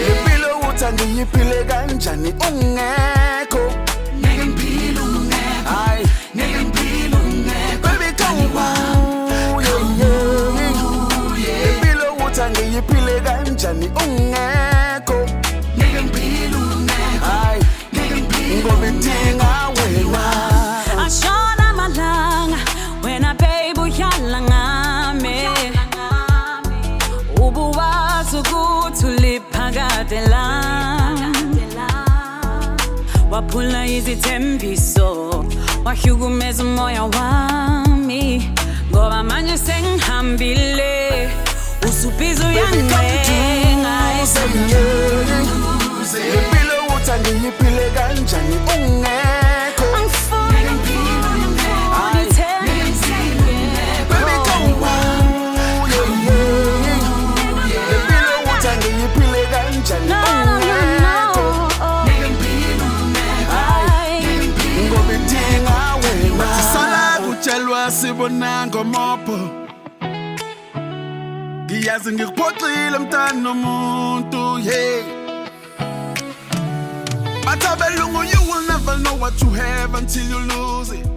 Impilo uthi angiyiphile kanjani ungekho. Hayi baby impilo uthi angiyiphile kanjani ungekho. Hayi ngoba idinga wena. Ashona malanga wena babe uyala ngami. Ubuwazi ukuthi uliphakade la. Waphula izithembiso, wahlukumeza umoya wami. Ngoba manje sengihambile, usubhiza uyancenga. Impilo uthi angiyiphile kanjani ungekho. Sibona ngomopho ngiyazi ngikuphoxile mntana nomuntu hey But I bet you will never know what you have until you lose it.